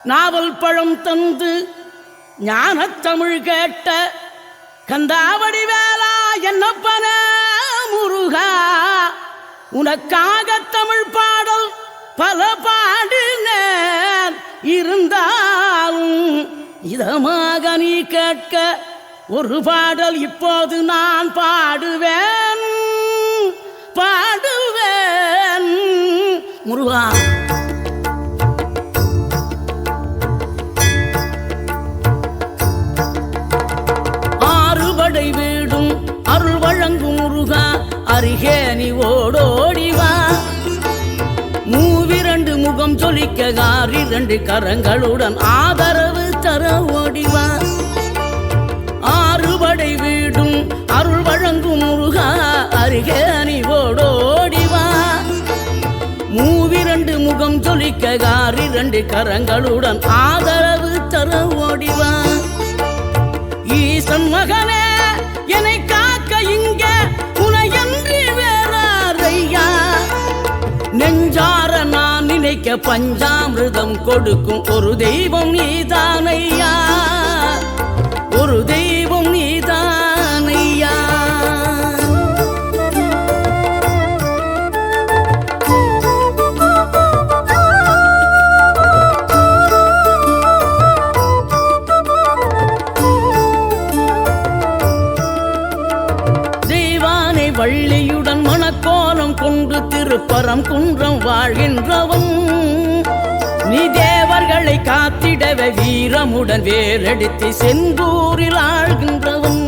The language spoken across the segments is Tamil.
நாவல் பழம் தந்து ஞானத்தமிழ் கேட்ட கந்தாவடி வேளா என்னப்பன முருகா, உனக்காக தமிழ் பாடல் பல பாடினேன், இருந்தாலும் இதமாக நீ கேட்க ஒரு பாடல் இப்போது நான் பாடுவேன் பாடுவேன் முருகா. ஆறுபடை வீடும் அருள் வழங்கும் முருகா, அருகே நீ ஓடோடிவா. மூவிரண்டு முகம் சொலிக்க ஆறிரண்டு கரங்களுடன் ஆதரவு தர ஓடிவா. ஆறுபடை வீடும் அருள் வழங்கும் முருகா, அருகே நீ ஓடோடிவா. மூவிரண்டு முகம் சொலிக்க ஆறிரண்டு கரங்களுடன் ஆதரவு தர ஓடிவா. ஈசன் மகனே என்னை காக்க இங்க உனையன்றி வேறாரையா, நெஞ்சார நான் நினைக்க பஞ்சாமிர்தம் கொடுக்கும் ஒரு தெய்வம் நீதானையா, ஒரு தெய்வம் நீதானையா. வள்ளியுடன் மணக்கோலம் கொண்டு திருப்பரம் குன்றம் வாழ்கின்றவன், நீ தேவர்களை காத்திடவே வீரமுடன் வேலெடுத்து செந்தூரில் ஆழ்கின்றவன்.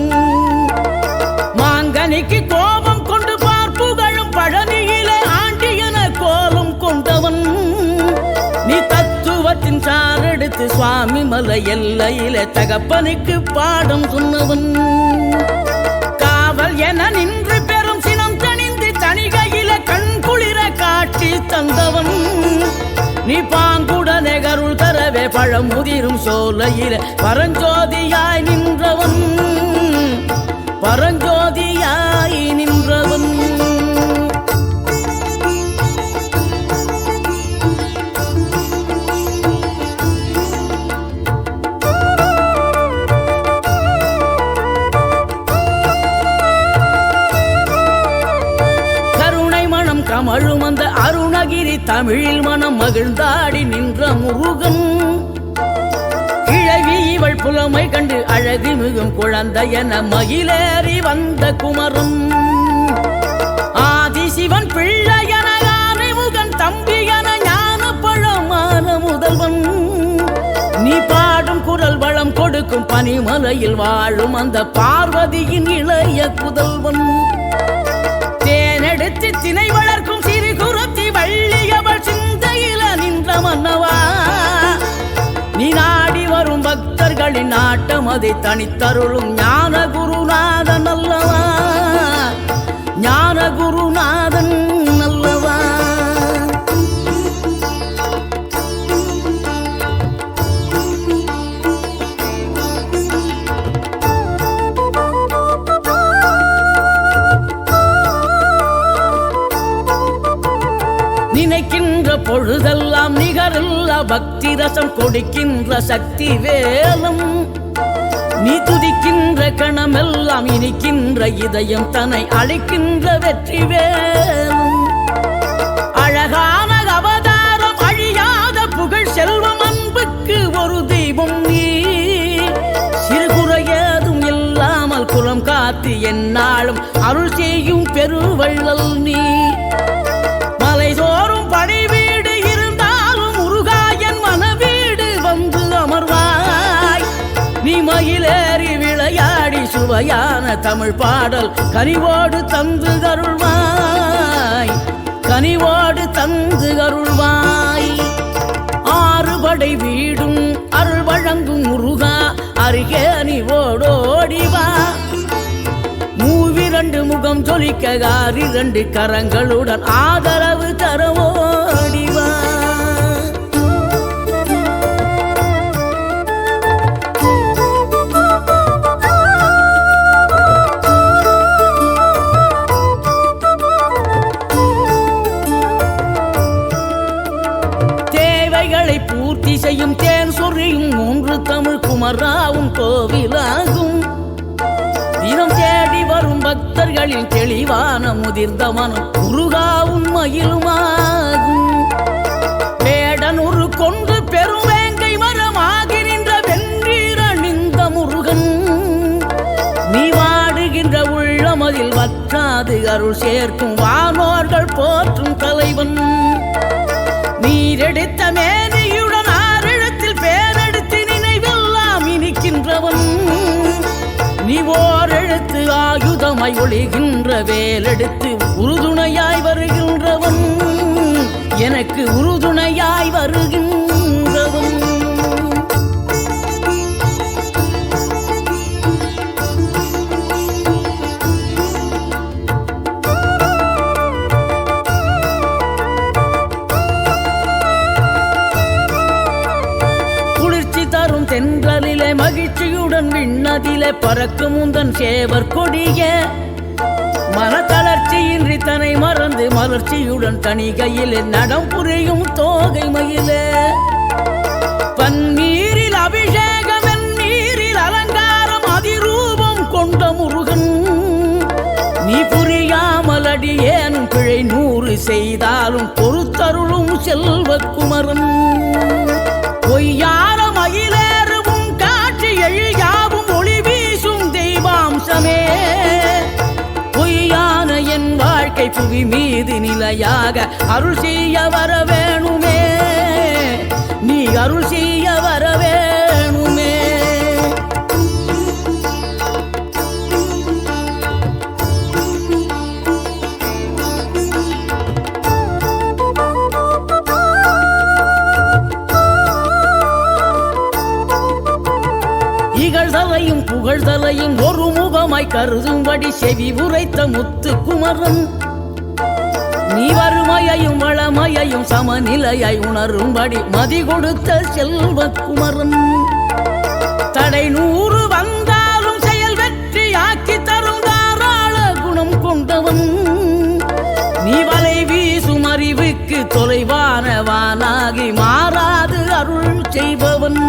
மாங்கனிக்கு கோபம் கொண்டு பார்ப்புகளும் பழனியிலே ஆண்டியன கோலம் கொண்டவன், நீ தத்துவத்தின் சாரெடுத்து சுவாமி மலை எல்லையிலே தகப்பனுக்கு பாடம் சொன்னவன். காவல் என நின்று பெரும் சினம் தணிந்து தணிகையில கண் குளிர காட்டி தந்தவன், நீ பாங்குடனே கருள் தரவே பழமுதிரும் சோலையில பரஞ்சோதியாய் நின்றவன், பரஞ்சோதியாய் நின்றவன். கமழும் அந்த அருணகிரி தமிழில் மனம் மகிழ்ந்தாடி நின்ற முருகன், கிழவி இவள் புலமை கண்டு அழகு மிகும் குழந்தை என மகிழேறி வந்த குமரன். ஆதிசிவன் பிள்ளையன ஆனைமுகன் தம்பியன ஞான பழமான முதல்வன், நீ பாடும் குரல் வளம் கொடுக்கும் பனிமலையில் வாழும் அந்த பார்வதியின் இளைய புதல்வன். தேனெடுத்து திணை வளர்க்கும் சிறு குருத்தி வள்ளியவள் சிந்தையில நின்ற மன்னவா, நீ நாடி வரும் பக்தர்களின் நாட்டம் அதை தனித்தருளும் ஞான குருநாதன் அல்லவா, ஞான குருநாதன் அல்லவா. நினைக்கின்ற பொழுதெல்லாம் நிகரில்லா பக்தி ரசம் கொடுக்கின்ற சக்தி வேலம், நீ துதிக்கின்ற கணமெல்லாம் இனிக்கின்ற இதயம் தன்னை அழைக்கின்ற வெற்றி வேலும். அழகான அவதாரம் அழியாத புகழ் செல்வம் அன்புக்கு ஒரு தெய்வம் நீ, சிறுகுறையதும் இல்லாமல் குலம் காத்து எந்நாளும் அருள் செய்யும் பெருவள்ளல் நீ. மலைதோறும் படை வீடு இருந்தாலும் முருகாயன் மனவீடு வந்து அமர்வாய், நீ மயிலேறி விளையாடி சுவையான தமிழ் பாடல் கனிவோடு தந்து கருள்வாய், கனிவோடு தந்து கருள்வாய். ஆறுபடை வீடும் அருள் வழங்கும் முருகா, அருகே நீ ஓடோடிவா. மூவிரண்டு முகம் சொலிக்க ஆறிரண்டு கரங்களுடன் ஆதரவு தர ஓடிவா. தேவைகளை பூர்த்தி செய்யும் தேன் தேன் சொறியும் 3 தமிழ் குமராவும் கோவிலாகும். தினம் தேடி வரும் பக்தர்களின் தெளிவான முதிர்ந்த மனம் முருகாவும் மயிலுமாகும். வேடனூறு கொண்டு பெருவேங்கை மரமாகி நின்ற வென்றீர் அணிந்த முருகன், நீ வாடுகின்ற உள்ளமதில் வற்றாது அருள் சேர்க்கும் வானோர்கள் போற்றும் தலைவன். நீரெடுத்த மேனியுடன் 6 எழுத்தில் பேரெடுத்து நினைவெல்லாம் இனிக்கின்றவன், நீ ஓர் எழுத்து ஆயுதமாய் ஒளிகின்ற வேலெடுத்து உறுதுணையாய் வருகின்றவன், எனக்கு உறுதுணையாய் வருகின்றவன். குளிர்ச்சி தரும் தென்றலிலே மகிழ்ச்சியுடன் விண்ணதிலே பறக்கும் உந்தன் சேவர் கொடிய, மனத்தளர்ச்சியின்றி தன்னை மறந்து மலர்ச்சியுடன் தணிகையிலே நடம் புரியும் தோகை மயிலே. பன்னீரில் அபிஷேகம் நீரில் அலங்காரம் அதிரூபம் கொண்ட முருகன், நீ புரியாமல் அடியேனும் பிழை 100 செய்தாலும் பொறுத்தருளும் செல்வக்குமரன். பொய்யான மயிலேறும் காட்சி எழியாவும் ஒளி வீசும் தெய்வாம்சமே, பொய்யான என் வாழ்க்கை புவி மீது நிலையாக அருள் செய்ய வர வேணுமே, நீ அருள் செய்ய வர வேணுமே. இகழ்தலையும் புகழ்தலையும் ஒரு முகமாய் கருதும்படி செவி உரைத்த முத்து குமரன், நீ வறுமையையும் வளமையையும் சமநிலையாய் உணரும்படி மதி கொடுத்த செல்வக்குமரன். தடை 100 வந்தாலும் செயல் வெற்றியாக்கி தரும் தாராள குணம் கொண்டவன், நீ வலை வீசும் அறிவுக்கு தொலைவானவானாகி மாறாது அருள் செய்பவன்.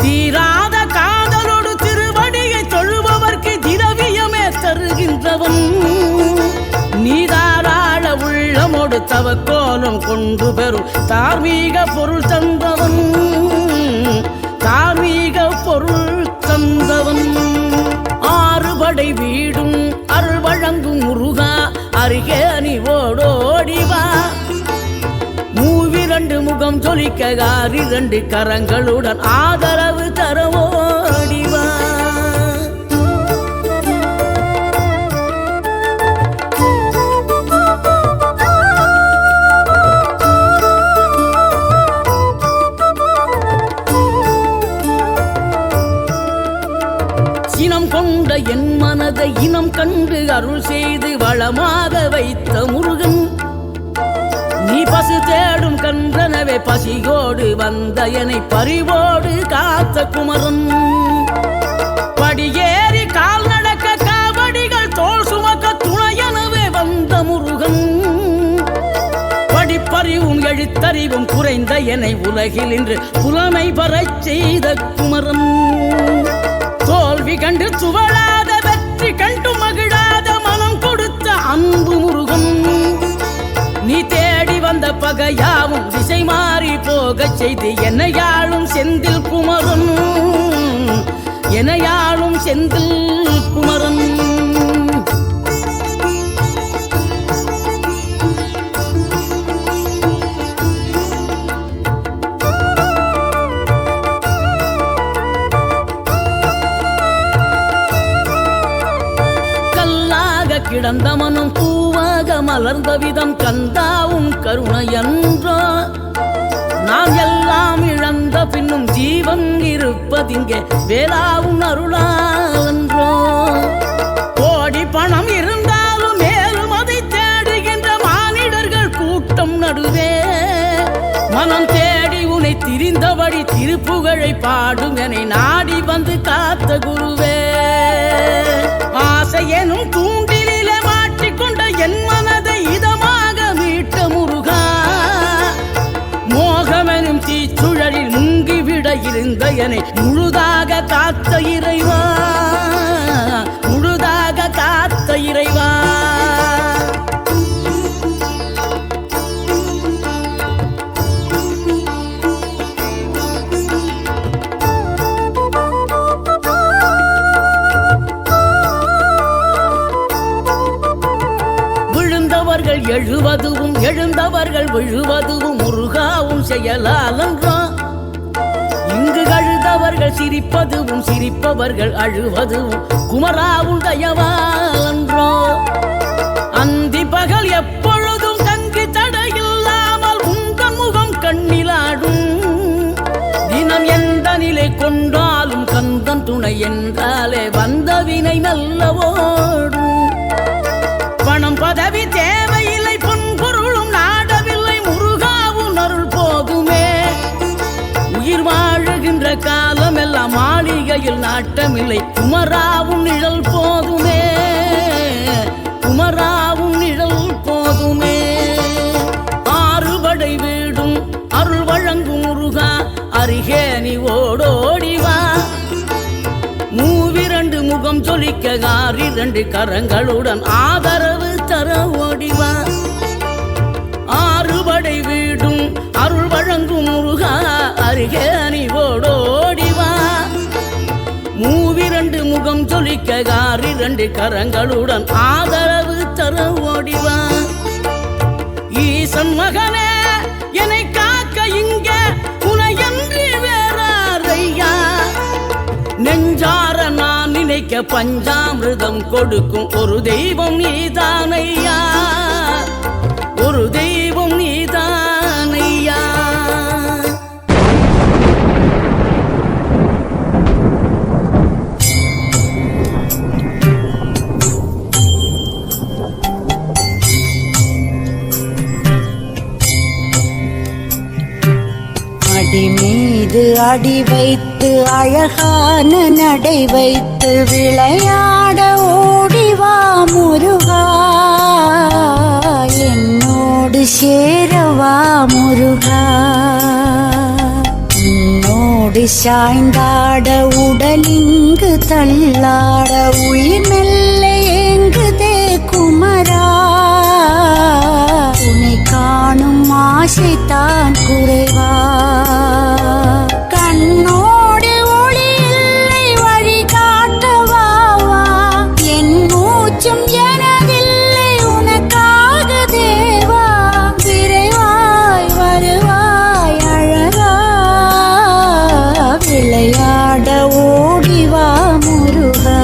தீராத காதலோடு திருவடியை தொழுபவர்க்கு திரவியமே தருகின்றவன், நீதாராள உள்ளமோடு தவக்கோலம் கொண்டு பெறும் தார்மீக பொருள் தந்தவன், தார்மீக பொருள் தந்தவன். 6 படை வீடும் அருள் வழங்கும் முருகா, அருகே அணிவோடோடிவா. 2 முகம் ஜொலிக்க 2 கரங்களுடன் ஆதரவு தரவோடிவா. சினம் கொண்ட என் மனதை இனம் கண்டு அருள் செய்து வளமாக வைத்த முருகன், நீ பசு தேடும் கன்றனவே பசியோடு வந்த என்னை பறிவோடு காத்த குமரன். படியேறி கால் நடக்க காவடிகள் தோல் சுமக்க துணையனவே வந்த முருகன், படிப்பறிவும் எழுத்தறிவும் குறைந்த என்னை உலகில் இன்று புலமை பெறச் செய்த குமரன். தோல்வி கண்டு துவளாத வெற்றி கண்டு மகிழாத மனம் கொடுத்த அன்பு முருகன், நீ தேடி வந்த பகையாவும் திசை மாறி போகச் செய்து என்னையாளும் செந்தில் குமரன், என்னையாளும் செந்தில் குமரன். கிடந்த மனம் பூவாக மலர்ந்த விதம் கந்தாவும் கருணையன்றோ, நாம் எல்லாம் இழந்த பின்னும் ஜீவன் இருப்பதிங்கே வேளாவும் அருளான்றோ. கோடி பணம் இருந்தாலும் மேலும் அதை தேடுகின்ற மானிடர்கள் கூட்டம் நடுவே, மனம் தேடி உனை திரிந்தபடி திருப்புகழை பாடும் என நாடி வந்து காத்த குருவே. ஆசை எனும் தூண்டிலே மாட்டிக்கொண்ட என் மனதை இதமாக மீட்ட முருகா, மோகமெனும் தீச்சுழலில் முன் இருந்தையனை முழுதாக காத்த இறைவா, முழுதாக காத்த இறைவா. விழுந்தவர்கள் எழுவதுவும் எழுந்தவர்கள் விழுவதுவும் முருகாவும் செயலாலன்றோ. இங்கு அழுதவர்கள் சிரிப்பதுவும் சிரிப்பவர்கள் அழுவதுவும் குமராவும் தயவாலன்றோ. அந்தி பகல் எப்பொழுதும் தங்கி தடையில்லாமல் உங்கள் முகம் கண்ணிலாடும். தினம் எந்த நிலை கொண்டாலும் கந்தன் துணை என்றாலே வந்த வினை நல்லவோடும். பணம் பதவி தேவையில்லை, பொன்பொருளும் நாடவில்லை, முருகாவும் அருள் போதுமே. உயிர் வாழுகின்ற காலம் எல்லாம் மாளிகையில் நாட்டமில்லை, குமராவும் நிழல் போதுமே, குமராவும் நிழல் போதுமே. ஆறுபடை வீடும் அருள் வழங்கும் முருகா, அருகே நீ ஓடோடிவா. மூவிரண்டு முகம் சொலிக்க ஆறிரண்டு கரங்களுடன் ஆதரவு தர ஓடிவா. ஆறுபடை வீடும் அருள் வழங்கும் முருகா, அருகே நீ ஓடோடிவா. மூவிரண்டு முகம் சொலிக்க ஆறிரண்டு கரங்களுடன் ஆதரவு தர ஓடிவா. ஈசன் மகனே என்னை காக்க இங்க உனையன்றி வேறாரையா. நெஞ்சார நான் நினைக்க பஞ்சாமிர்தம் கொடுக்கும் ஒரு தெய்வம் நீதானையா, ஒரு தெய்வம் நீதானையா. அடி மீது அடி வைத்து அழகான நடை வைத்து விளையாட ஓடிவா முருகா. என்னோடு சேரவா முருகா. உன்னோடு சாய்ந்தாட உடலிங்கு தள்ளாட உயிர் மெல்ல ஏங்குதே குமரா. உன்னை காணும் ஆசைத்தான் குறைவா. கண்ணோடு ஒளி இல்லை வழி காட்டவாவா. என் மூச்சும் எனதில்லை உனக்காக தேவா. விரைவாய் வருவாய் அழகா. விளையாட ஓடிவா முருகா.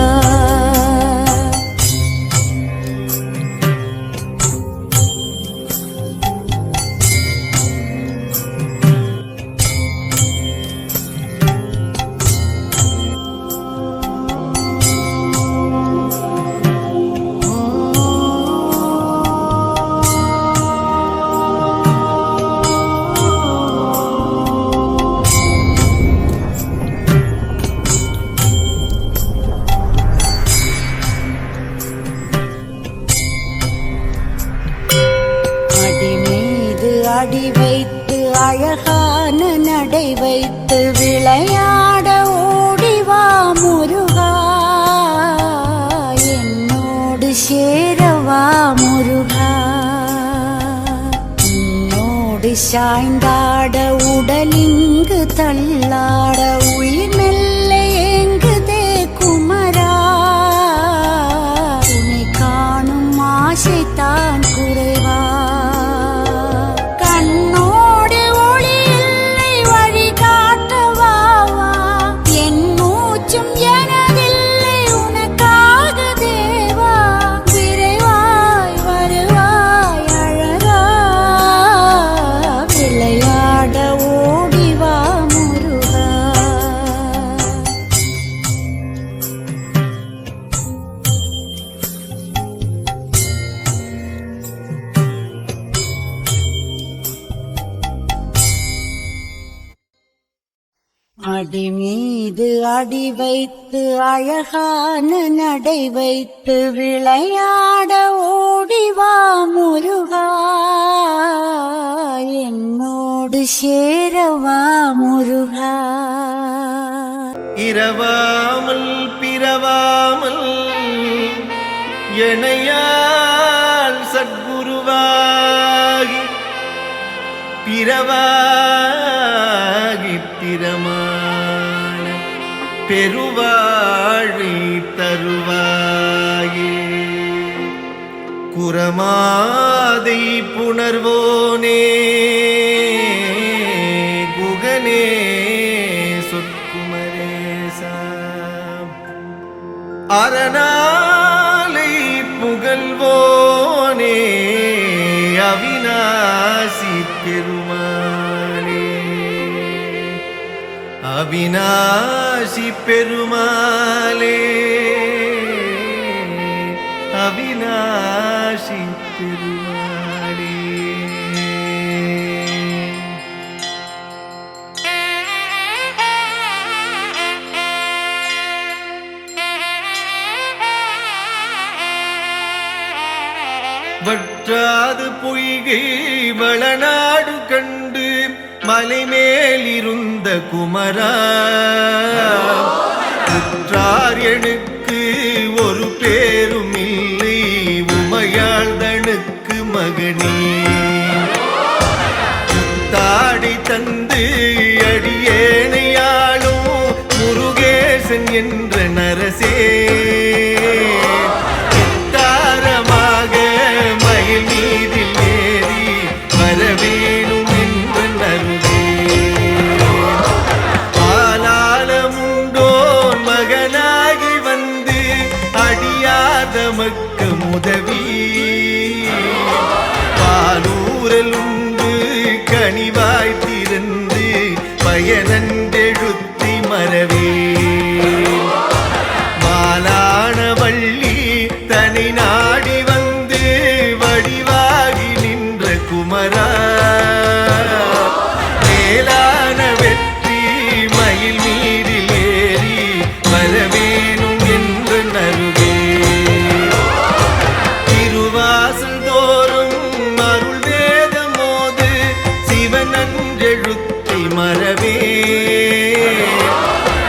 அடி வைத்து அழகான நடை வைத்து விளையாட ஓடிவா முருகா. என்னோடு சேரவா முருகா. உன்னோடு சாய்ந்தாட உடலிங்கு தள்ளாட உயிர் மெல்ல ஏங்குதே குமரா. உன்னை காணும் ஆசைத்தான் குறைவா. கண்ணோடு ஒளி இல்லை வழி காட்டவாவா. என் மூச்சும் எனதில்லை உனக்காக தேவா. விரைவாய் வருவாய் அழகா. விளையாட ஓடிவா முருகா. அடி மீது அடி வைத்து அழகான நடை வைத்து விளையாட ஓடிவா முருகா. என்னோடு சேரவா முருகா. இரவாமல் பிறவாமல் எனையால் சத்குருவாகி பிறவாகி திறமான பெருவாழி தருவாயே. குரமாதை புணர்வோனே குகனே சொற்குமரேசா அரணாலை புகழ்வோனே அவிநாசி பெருமாளே அவிநாசி பெருமாளே அவிநாசி பெருமாளே. வற்றாது பொய்கை வளநாடு கண்டு மலைமேலிருந்த குமரா உற்றார் எனக்கு ஒரு பேரும் இல்லை உமையாழ்தனுக்கு மகனே. தாடி தந்து அடியேனையாளும் முருகேசன் என்ற நரசே தாரமாக மயில் மீதில் ஏறி வரவேணும் என்ற நருகே. ஆலாலமுண்டோன் மகனாகி வந்து அடியாத மக்க முதவி பாலூரல் உண்டு கனிவாய் திறந்து பயனன்றெழுத்தி மறவே. மாலான வள்ளி தனி நாடி வந்து வடிவாகி நின்ற குமரா மேலான வெற்றி மயில் மீதில் ஏறி வரவேணும் என்று நருகே. திருவாசல் தோறும் அருள் வேதம் மோது சிவனன்றெழுத்தை மறவே.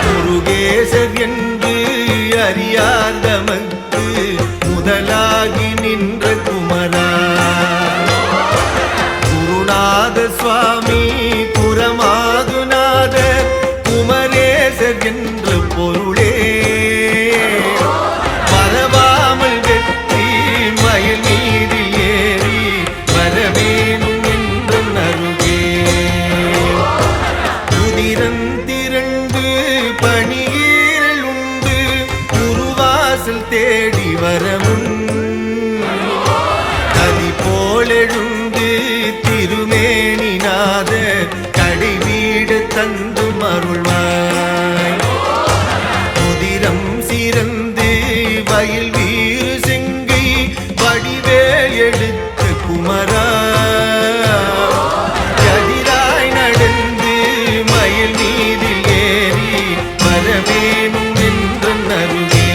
முருகேசர் என்று அறியார் தமக்கு முதலாகி நின்ற குமரா. குருநாத சுவாமி குரமாதுநாத குமரேசர் என்ற பொருளே மறவாமல் வெற்றி மயில் மீதில் ஏறி வரவேணும் என்ற நருகே. உதிரந்திரண்டு பணியீரல் உண்டு குருவாசல் தேடி வரமுன் கதி போலெழுந்து திருமேனிநாத கடை வீடு தந்து மருள்வாய். உதிரம் சிறந்து வயல் வீறு செங்கை வடிவேல் எடுத்த குமரா எதிராய் நடந்து மயில் மீதில் ஏறி வரவேணும் என்ற நருகே.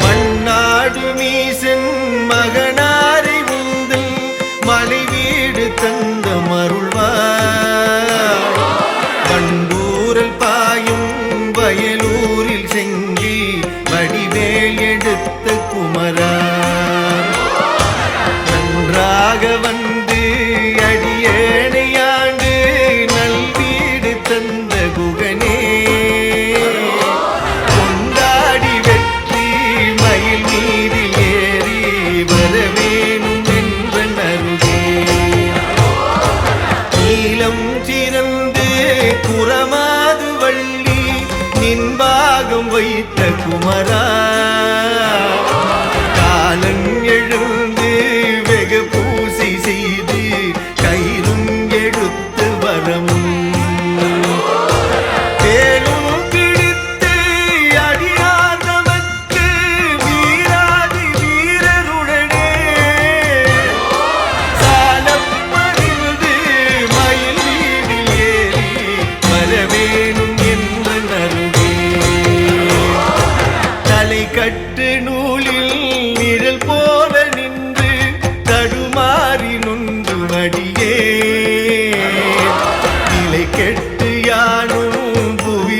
மண்ணாடு மீசன் மகனாரை உந்தல் மலை வீடு தந்த மருள்வாய். வண்டூரல் பாயும் வயலூரில் செங்கி வடிவேல் எடுத்த குமரா நன்றாக வந்து அடியேனையாண்டு நல்வீடு தந்த குகனே. கொண்டாடி வெற்றி மயில் மீதில் ஏறி வரவேணும் என்ற நருகே. நீலம் சிறந்து குரமாது வள்ளி நின்பாகம் வைத்த குமரா காலன் எழுந்து வெகு பூசி செய்து கயிறும் எடுத்து வரமும் வேலும் பிடித்து அடியார் நமக்கு வீராதி வீரருடனே சாலம் மகிழ்ந்து மயில் வீதில் ஏறி வரவேணும் என்ற நருகே. தலை கட்டு நூலில் நிழல் போல நின்று தடுமாறி நொன்று வடியே நிலை கெட்டு யானும் புவி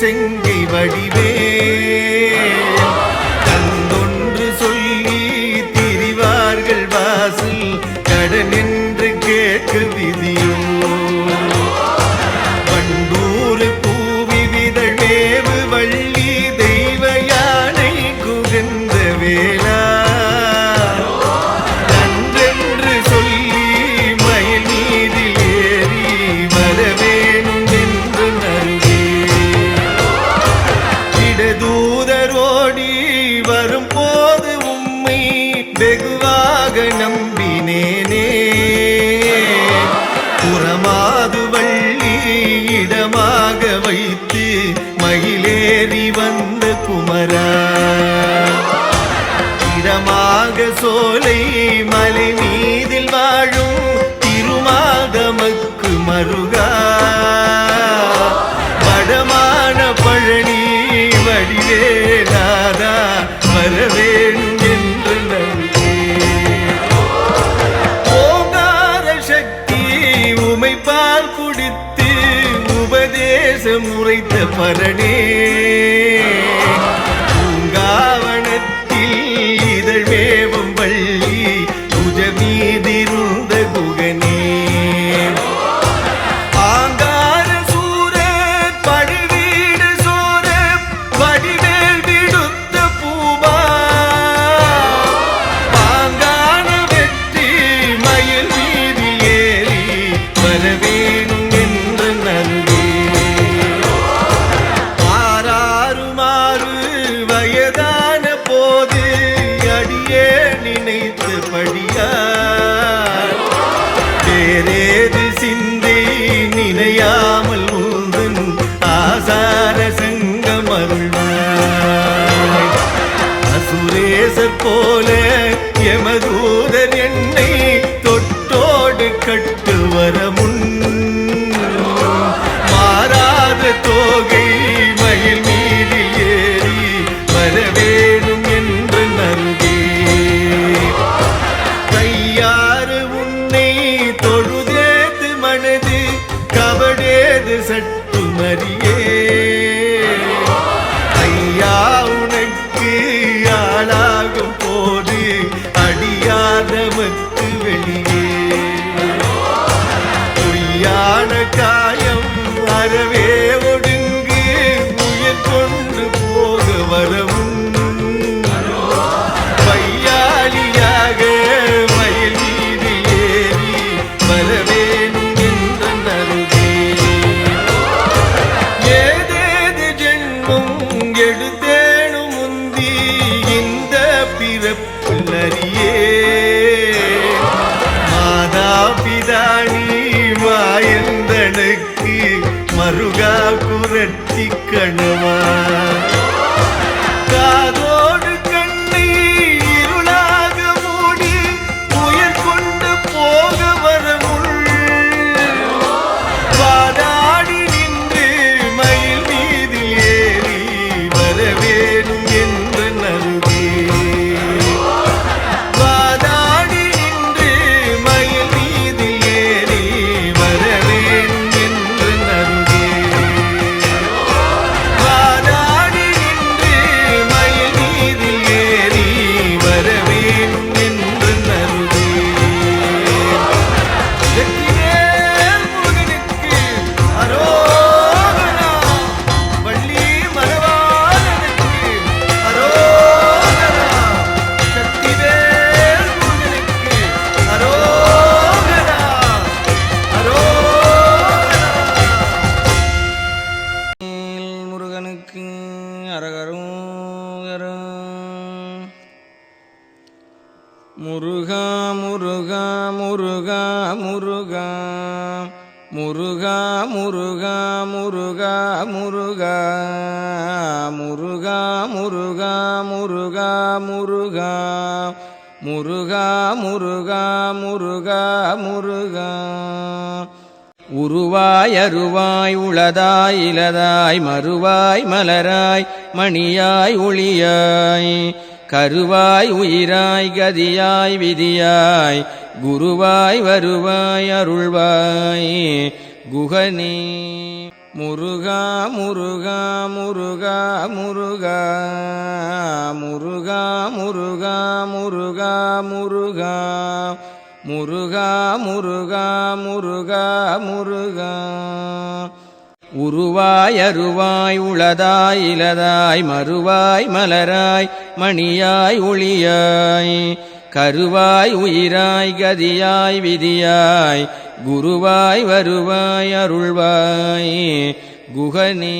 செங்கை வடிவே கந்தொன்று சொல்லி திரிவார்கள் வாசல் கடன் என்று கேட்க விதியோ வண்டூர் பூவி விதழ் மேவு வள்ளி தெய்வ யானை குகந்த வேளா நன்றென்று சொல்லி மயில் மீதில் ஏறி வரவேணும் என்று நல்கே இடதூதரோடி வரும் போது உம்மை வெகுவாக நம்பினேனே புறமாது வள்ளி இடமாக வைத்து மயிலேறி வந்த குமரா இடமாக சோலை மலை மீதில் வாழும் திருமாதமக்கு மருகா வடமான பழனி வடிவேலாதா வரவேணும் என்று நல்கே ஓங்கார சக்தி உமைப்பால் குடித்து உபதேசம் உரைத்த பரணே பூங்காவனத்தில் இதழ் மேவும் வள்ளி புஜ மீதிருந்த குகனே ஆங்கார சூர பழுவீடு சோர வடிவேல் விடுத்த பூமா பாங்கான வெற்றி மயில் மீது ஏறி வரவேணும் என்று நல்கே ஆறாறுமாறு வயதான போது அடியே நினைத்தபடியார் வேறேது சிந்தை நினையாமல் உந்தன் ஆசார சங்கம் அருள்வாய் அசுரேசர் போல எமதூதர் என்னை தொட்டோடு கட்டு வர முன் மாறாத தோகை மயில் மீதில் ஏறி வரவேணும் என்று நல்கே கையாறு உன்னை தொழுதேது மனது கபடேது சட்டு மறியே ஐயா உனக்கு ஆளாகும் போது அடியாதமக்கு வெளியே பொய்யான காயம் அறவே ஒடுங்கு உயிர் கொண்டு போக வரவும் பையாளியாக மயில் மீது ஏறி வரவேணும் என்று நல்கே ஏதேது ஜென்மம் எடுத்தேனும் முந்தி இந்த பிறப்பில் அறியே மாதா பிதானி மாயந்தனுக்கு மருகா குரட்டி கணவா காதோடு கண்ணை இருளாக மூடி உயிர் கொண்டு போக வரமுள் வாதாடி நின்று மயில் மீது ஏறி வரவேணும் என்று நல்கே வாதாடி நின்று மயில் மீது ஏறி வரவேணும் என்று நல்கே வாதாடி நின்று மயில் மீது ஏறி வரவேணும் என்று நல்கே வெற்றிவேல் முருகனுக்கு அரோகரா வள்ளி மணவாளனுக்கு அரோகரா சக்திவேல் முருகனுக்கு அரோகரா அரோகரா முருகனுக்கு அரகரும் முருகா முருகா முருகா முருகா முருகா முருகா முருகா முருகா முருகா முருகா முருகா முருகா முருகா முருகா முருகா முருகா உருவாய் அருவாய் உளதாய் இலதாய் மறுவாய் மலராய் மணியாய் ஒளியாய் கருவாய் உயிராய் கதியாய் விதியாய் குருவாய் வருவாய் அருள்வாய் குகனே முருகா முருகா முருகா முருகா முருகா முருகா முருகா முருகா முருகா முருகா முருகா முருகா உருவாய் அருவாய் உளதாய் இலதாய் மறுவாய் மலராய் மணியாய் ஒளியாய் கருவாய் உயிராய் கதியாய் விதியாய் குருவாய் வருவாய் அருள்வாய் குகனே